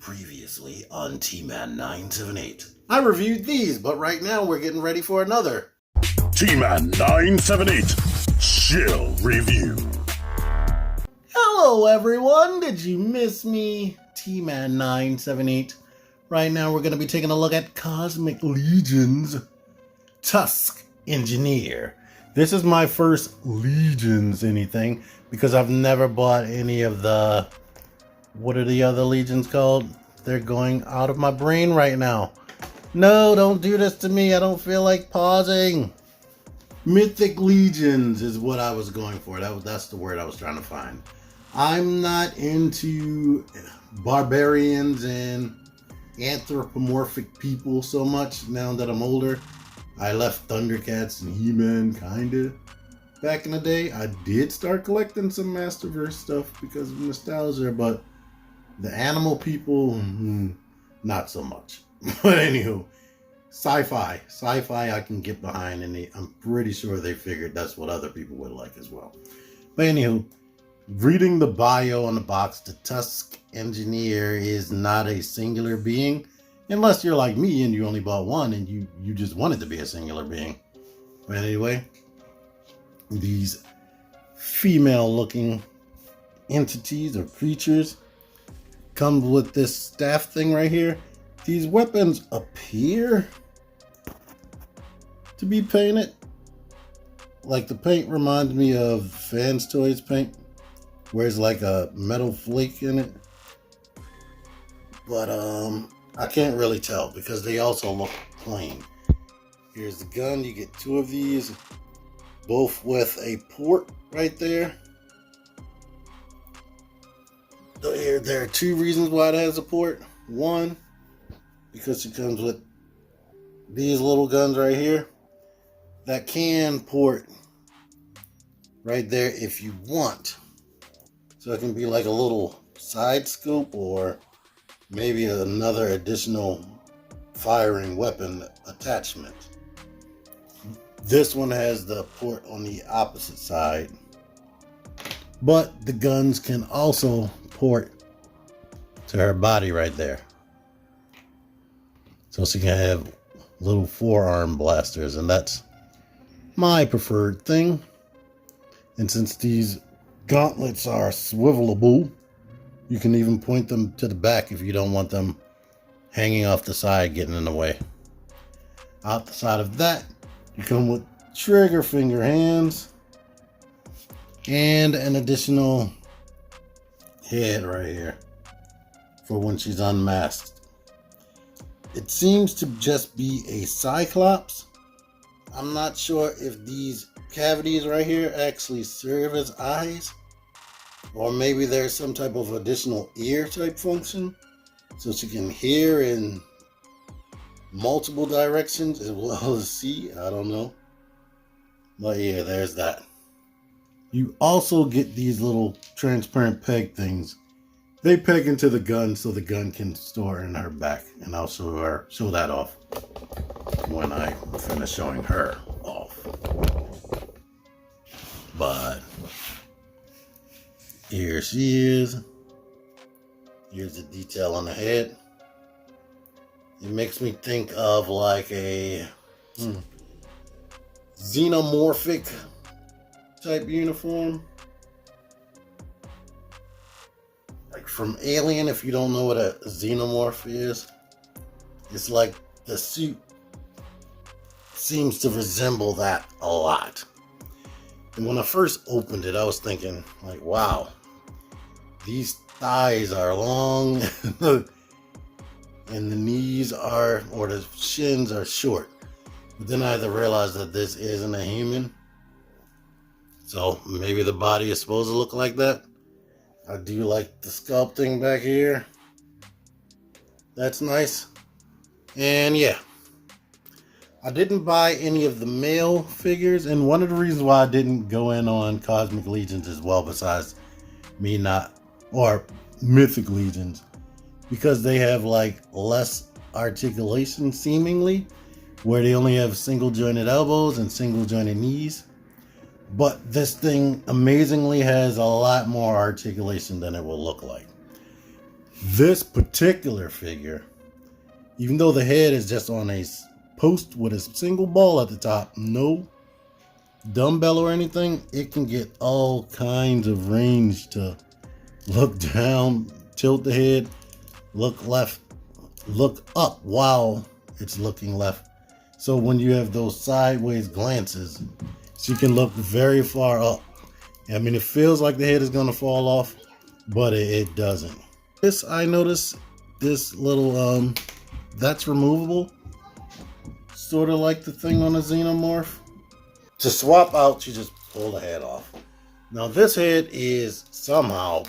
Previously on T-Man 978. I reviewed these, but right now we're getting ready for another T-Man 978 Chill Review. Hello everyone, did you miss me? T-Man 978. Right now we're going to be taking a look at Cosmic Legion's Tusk Engineer. This is my first Legions anything, because I've never bought any of the... What are the other Legions called? They're going out of my brain right now. No, don't do this to me. I don't feel like pausing. Mythic Legions is what I was going for. That's the word I was trying to find. I'm not into barbarians and anthropomorphic people so much now that I'm older. I left Thundercats and He-Man kinda back in the day. I did start collecting some Masterverse stuff because of nostalgia, but the animal people, not so much. But anywho, sci-fi I can get behind, and I'm pretty sure they figured that's what other people would like as well. But anywho, reading the bio on the box, the Tusk Engineer is not a singular being, unless you're like me and you only bought one and you just wanted to be a singular being. But anyway, these female-looking entities or creatures come with this staff thing right here. These weapons appear to be painted. Like the paint reminds me of Fans Toys paint, where it's like a metal flake in it. But I can't really tell because they also look plain. Here's the gun. You get two of these, both with a port right there. There are two reasons why it has a port. One, because it comes with these little guns right here that can port right there if you want. So it can be like a little side scope or maybe another additional firing weapon attachment. This one has the port on the opposite side, but the guns can also port to her body right there. So she can have little forearm blasters, and that's my preferred thing. And since these gauntlets are swivelable, you can even point them to the back if you don't want them hanging off the side, getting in the way. Outside of that, you come with trigger finger hands and an additional head right here for when she's unmasked. It seems to just be a Cyclops. I'm not sure if these cavities right here actually serve as eyes, or maybe there's some type of additional ear type function so she can hear in multiple directions as well as see. I don't know. But yeah, there's that. You also get these little transparent peg things. They peg into the gun so the gun can store in her back. And I'll show that off when I finish showing her off. But here she is. Here's the detail on the head. It makes me think of like a xenomorphic type uniform. Like from Alien, if you don't know what a xenomorph is, it's like the suit seems to resemble that a lot. And when I first opened it, I was thinking like, wow, these thighs are long and the knees are, or the shins are short. But then I had to realize that this isn't a human. So maybe the body is supposed to look like that. I do like the sculpting back here. That's nice. And yeah, I didn't buy any of the male figures. And one of the reasons why I didn't go in on Cosmic Legions as well, besides me not, or Mythic Legions, because they have like less articulation seemingly, where they only have single jointed elbows and single jointed knees. But this thing amazingly has a lot more articulation than it will look like. This particular figure, even though the head is just on a post with a single ball at the top, no dumbbell or anything, it can get all kinds of range to look down, tilt the head, look left, look up while it's looking left. So when you have those sideways glances, she can look very far up. I mean, it feels like the head is going to fall off, but it doesn't. This, I noticed this little, that's removable. Sort of like the thing on a xenomorph. To swap out, you just pull the head off. Now this head is somehow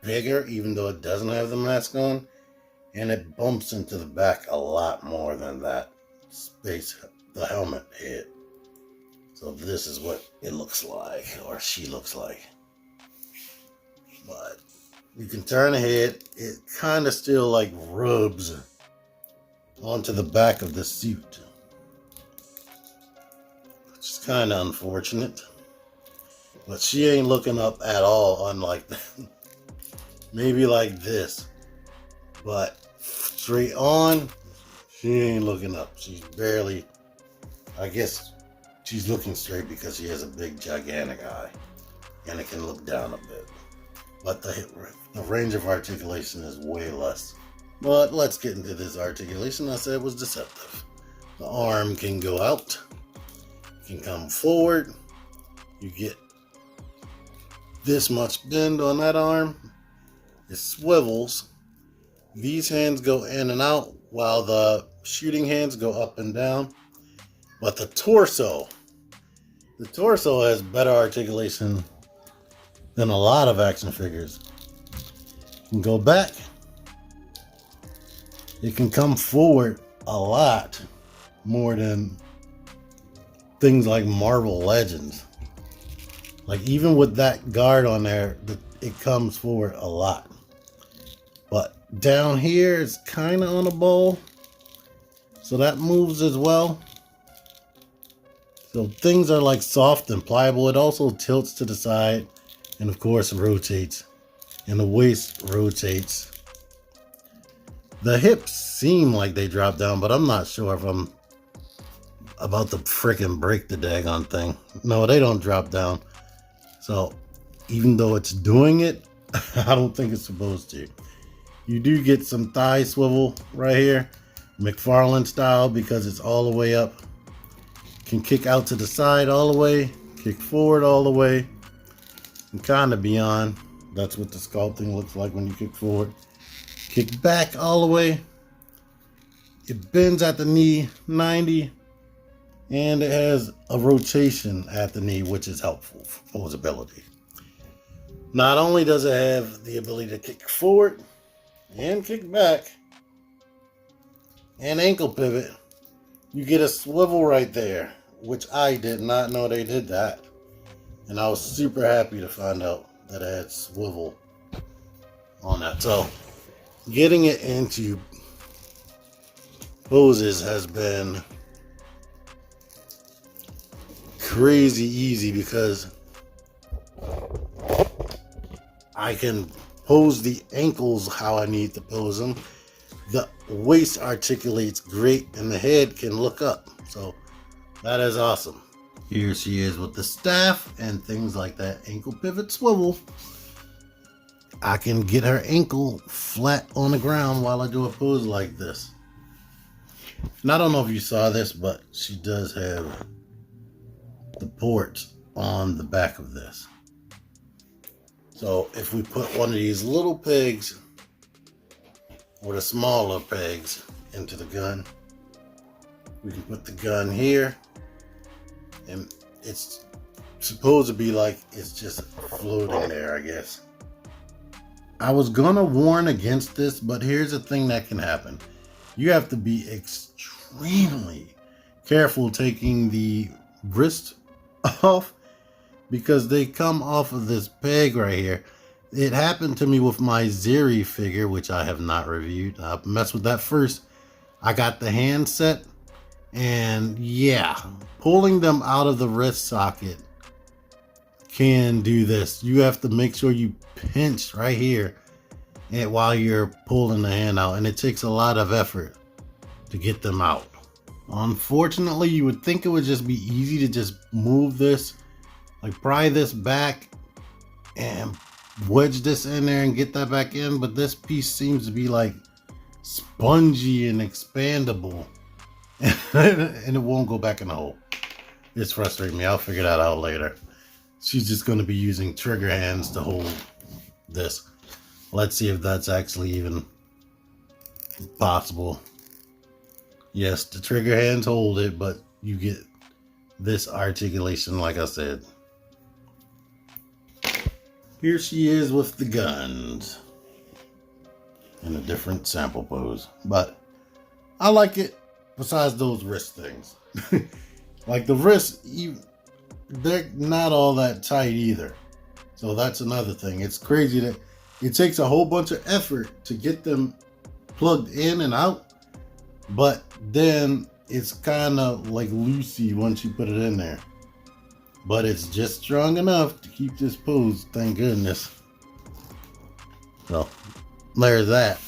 bigger, even though it doesn't have the mask on. And it bumps into the back a lot more than that the helmet head. So this is what it looks like, or she looks like. But you can turn the head, it kind of still like rubs onto the back of the suit. Which is kind of unfortunate. But she ain't looking up at all, unlike that. Maybe like this. But straight on, she ain't looking up. She's barely, I guess she's looking straight because she has a big gigantic eye. And it can look down a bit. But the range of articulation is way less. But let's get into this articulation. I said it was deceptive. The arm can go out. Can come forward. You get this much bend on that arm. It swivels. These hands go in and out while the shooting hands go up and down. But the torso has better articulation than a lot of action figures. You can go back. It can come forward a lot more than things like Marvel Legends. Like even with that guard on there, it comes forward a lot. But down here it's kind of on a bowl. So that moves as well. So things are like soft and pliable. It also tilts to the side and of course rotates. And the waist rotates. The hips seem like they drop down, but I'm not sure if I'm about to freaking break the daggone thing. No, they don't drop down. So even though it's doing it, I don't think it's supposed to. You do get some thigh swivel right here, McFarlane style, because it's all the way up. Can kick out to the side all the way, kick forward all the way, and kind of beyond. That's what the sculpting looks like when you kick forward. Kick back all the way. It bends at the knee 90. And it has a rotation at the knee, which is helpful for posability. Not only does it have the ability to kick forward and kick back and ankle pivot, you get a swivel right there, which I did not know they did that. And I was super happy to find out that it had swivel on that. So getting it into poses has been crazy easy because I can pose the ankles how I need to pose them. The waist articulates great and the head can look up. So that is awesome. Here she is with the staff and things like that. Ankle pivot swivel. I can get her ankle flat on the ground while I do a pose like this. And I don't know if you saw this, but she does have the ports on the back of this. So if we put one of these little pegs or the smaller pegs into the gun, we can put the gun here, and it's supposed to be like it's just floating there, I guess. I was gonna warn against this, but here's the thing that can happen. You have to be extremely careful taking the wrist off because they come off of this peg right here. It happened to me with my Zeri figure, which I have not reviewed. I messed with that first. I got the hand set, and yeah, pulling them out of the wrist socket can do this. You have to make sure you pinch right here and while you're pulling the hand out, and it takes a lot of effort to get them out. Unfortunately, you would think it would just be easy to just move this, like pry this back and wedge this in there and get that back in, but this piece seems to be like spongy and expandable and it won't go back in the hole. It's frustrating me. I'll figure that out later. She's just going to be using trigger hands to hold this. Let's see if that's actually even possible. Yes, the trigger hands hold it, but you get this articulation, like I said. Here she is with the guns in a different sample pose, but I like it. Besides those wrist things, like the wrists, they're not all that tight either. So that's another thing. It's crazy that it takes a whole bunch of effort to get them plugged in and out, but then it's kind of like loosey once you put it in there. But it's just strong enough to keep this pose, thank goodness. So there's that.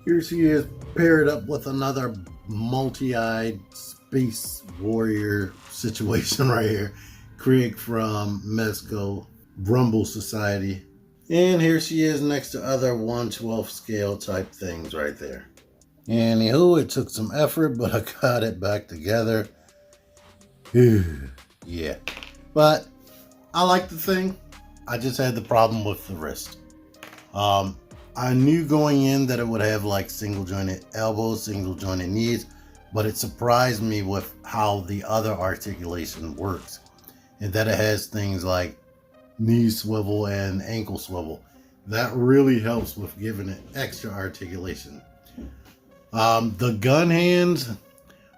Here she is paired up with another multi-eyed space warrior situation right here. Krieg from Mezco Rumble Society. And here she is next to other 1/12 scale type things right there. Anywho, it took some effort, but I got it back together. Yeah. But I like the thing. I just had the problem with the wrist. I knew going in that it would have like single jointed elbows, single jointed knees, but it surprised me with how the other articulation works, and that it has things like knee swivel and ankle swivel. That really helps with giving it extra articulation. The gun hands,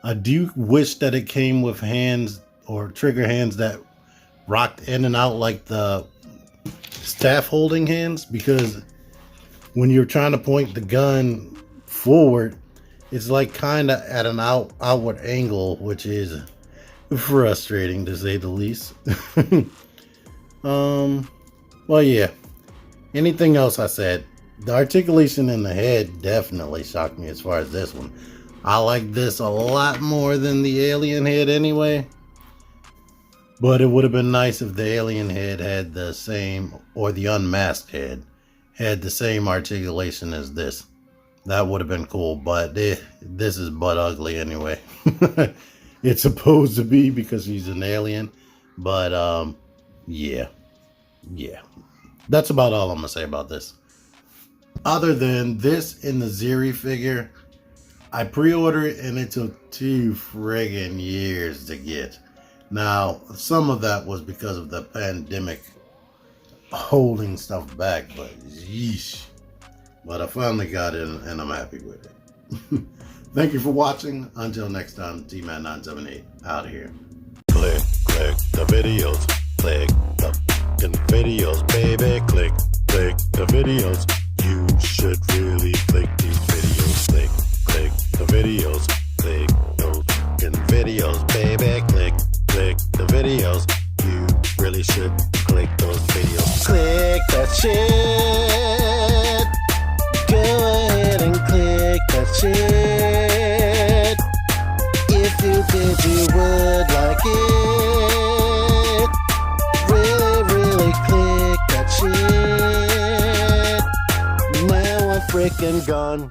I do wish that it came with hands or trigger hands that rocked in and out like the staff holding hands, because when you're trying to point the gun forward, it's like kind of at an outward angle, which is frustrating to say the least. Well, yeah. Anything else I said? The articulation in the head definitely shocked me as far as this one. I like this a lot more than the alien head anyway. But it would have been nice if the alien head had the same, or the unmasked head had the same articulation as this. That would have been cool, but this is butt ugly anyway. It's supposed to be because he's an alien, but yeah. That's about all I'm gonna say about this. Other than this in the Ziri figure, I pre-ordered it and it took 2 friggin' years to get. Now, some of that was because of the pandemic holding stuff back, but yeesh. But I finally got it and I'm happy with it. Thank you for watching. Until next time, T-Man978 out of here. Click the videos. Click the fucking videos, baby. Click the videos. You should really click these videos. Click the videos. Click those fucking videos, baby. Click the videos. You really should click those videos. Click that shit. Go ahead and click that shit. If you did, you would like it. Really click that shit. Now I'm freaking gone.